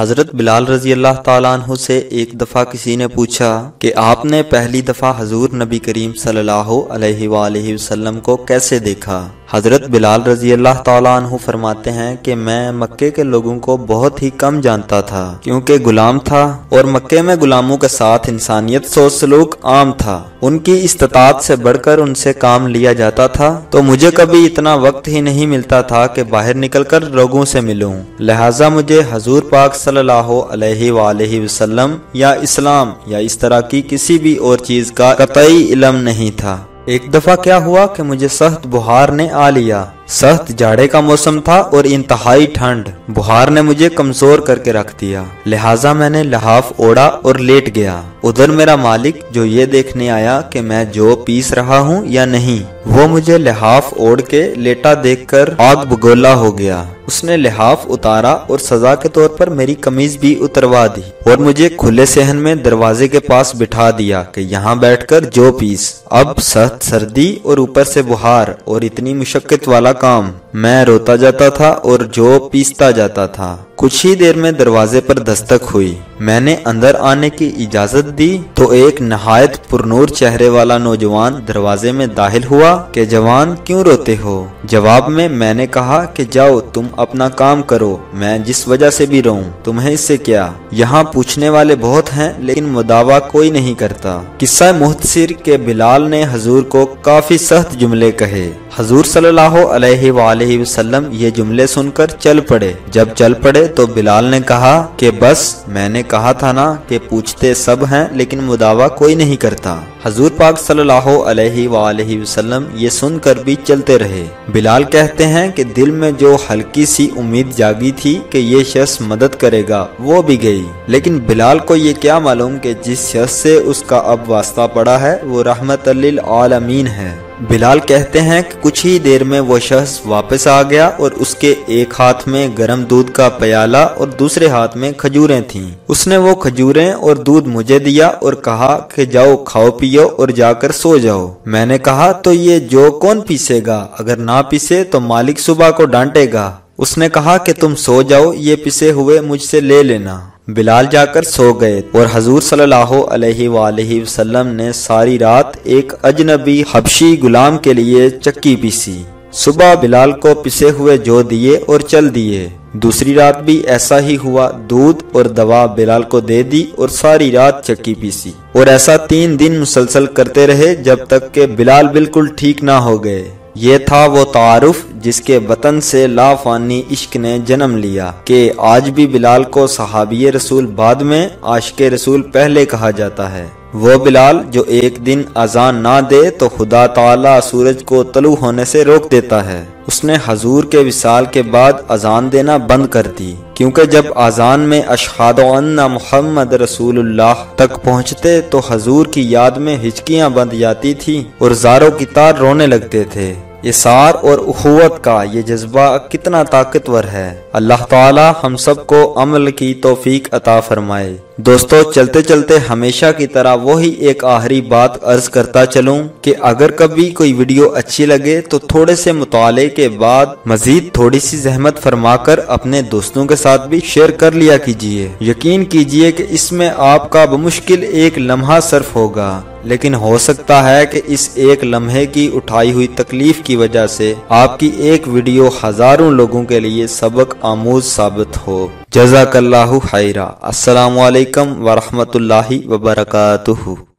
حضرت بلال رضی اللہ تعالیٰ عنہ سے ایک دفعہ کسی نے پوچھا کہ آپ نے پہلی دفعہ حضور نبی کریم صلی اللہ علیہ وآلہ وسلم کو کیسے دیکھا؟ حضرت بلال رضی اللہ تعالیٰ عنہ فرماتے ہیں کہ میں مکے کے لوگوں کو بہت ہی کم جانتا تھا کیونکہ غلام تھا، اور مکے میں غلاموں کے ساتھ انسانیت سوچ سلوک عام تھا، ان کی استطاعت سے بڑھ کر ان سے کام لیا جاتا تھا، تو مجھے کبھی اتنا وقت ہی نہیں ملتا تھا کہ باہر نکل کر لوگوں سے ملوں، لہٰذا مجھے حضور پاک صلی اللہ علیہ وآلہ وسلم یا اسلام یا اس طرح کی کسی بھی اور چیز کا قطعی علم نہیں تھا۔ ایک دفعہ کیا ہوا کہ مجھے سخت بخار نے آ لیا۔ سخت جاڑے کا موسم تھا اور انتہائی ٹھنڈ، بخار نے مجھے کمزور کر کے رکھ دیا، لہٰذا میں نے لحاف اوڑھا اور لیٹ گیا۔ ادھر میرا مالک جو یہ دیکھنے آیا کہ میں جو پیس رہا ہوں یا نہیں، وہ مجھے لحاف اوڑھ کے لیٹا دیکھ کر آگ بگولا ہو گیا۔ اس نے لحاف اتارا اور سزا کے طور پر میری قمیض بھی اتروا دی اور مجھے کھلے صحن میں دروازے کے پاس بٹھا دیا کہ یہاں بیٹھ کر جو پیس۔ اب سخت سردی اور اوپر سے بخار اور اتنی مشقت والا کام، میں روتا جاتا تھا اور جو پیستا جاتا تھا۔ کچھ ہی دیر میں دروازے پر دستک ہوئی، میں نے اندر آنے کی اجازت دی تو ایک نہایت پرنور چہرے والا نوجوان دروازے میں داخل ہوا کہ جوان کیوں روتے ہو؟ جواب میں میں نے کہا کہ جاؤ تم اپنا کام کرو، میں جس وجہ سے بھی رہوں تمہیں اس سے کیا؟ یہاں پوچھنے والے بہت ہیں لیکن مداوا کوئی نہیں کرتا۔ قصہ مختصر کہ بلال نے حضور کو کافی سخت جملے کہے۔ حضور صلی اللہ علیہ وآلہ وسلم یہ جملے سن کر چل پڑے۔ جب چل پڑے تو بلال نے کہا کہ بس میں نے کہا تھا نا کہ پوچھتے سب ہیں لیکن مداوا کوئی نہیں کرتا۔ حضور پاک صلی اللہ علیہ وآلہ وسلم یہ سن کر بھی چلتے رہے۔ بلال کہتے ہیں کہ دل میں جو ہلکی سی امید جاگی تھی کہ یہ شخص مدد کرے گا وہ بھی گئی، لیکن بلال کو یہ کیا معلوم کہ جس شخص سے اس کا اب واسطہ پڑا ہے وہ رحمت للعالمین ہے۔ بلال کہتے ہیں کہ کچھ ہی دیر میں وہ شخص واپس آ گیا اور اس کے ایک ہاتھ میں گرم دودھ کا پیالہ اور دوسرے ہاتھ میں کھجوریں تھیں۔ اس نے وہ کھجوریں اور دودھ مجھے دیا اور کہا کہ جاؤ کھاؤ پیو اور جا کر سو جاؤ۔ میں نے کہا تو یہ جو کون پیسے گا؟ اگر نہ پیسے تو مالک صبح کو ڈانٹے گا۔ اس نے کہا کہ تم سو جاؤ، یہ پسے ہوئے مجھ سے لے لینا۔ بلال جا کر سو گئے اور حضور صلی اللہ علیہ وآلہ وسلم نے ساری رات ایک اجنبی حبشی غلام کے لیے چکی پیسی۔ صبح بلال کو پسے ہوئے جو دیے اور چل دیے۔ دوسری رات بھی ایسا ہی ہوا، دودھ اور دوا بلال کو دے دی اور ساری رات چکی پیسی، اور ایسا 3 دن مسلسل کرتے رہے جب تک کہ بلال بالکل ٹھیک نہ ہو گئے۔ یہ تھا وہ تعارف جس کے وطن سے لافانی عشق نے جنم لیا کہ آج بھی بلال کو صحابی رسول بعد میں عاشق رسول پہلے کہا جاتا ہے۔ وہ بلال جو ایک دن اذان نہ دے تو خدا تعالی سورج کو طلوع ہونے سے روک دیتا ہے۔ اس نے حضور کے وصال کے بعد اذان دینا بند کر دی، کیونکہ جب اذان میں اشہد ان محمد رسول اللہ تک پہنچتے تو حضور کی یاد میں ہچکیاں بند جاتی تھی اور زاروں کی تار رونے لگتے تھے۔ اثار اور اخوت کا یہ جذبہ کتنا طاقتور ہے۔ اللہ تعالی ہم سب کو عمل کی توفیق عطا فرمائے۔ دوستو، چلتے چلتے ہمیشہ کی طرح وہی ایک آخری بات عرض کرتا چلوں کہ اگر کبھی کوئی ویڈیو اچھی لگے تو تھوڑے سے مطالعے کے بعد مزید تھوڑی سی زحمت فرما کر اپنے دوستوں کے ساتھ بھی شیئر کر لیا کیجیے۔ یقین کیجیے کہ اس میں آپ کا بمشکل ایک لمحہ صرف ہوگا، لیکن ہو سکتا ہے کہ اس ایک لمحے کی اٹھائی ہوئی تکلیف کی وجہ سے آپ کی ایک ویڈیو ہزاروں لوگوں کے لیے سبق آموز ثابت ہو۔ جزاک اللہ خیرا۔ السلام علیکم ورحمۃ اللہ وبرکاتہ۔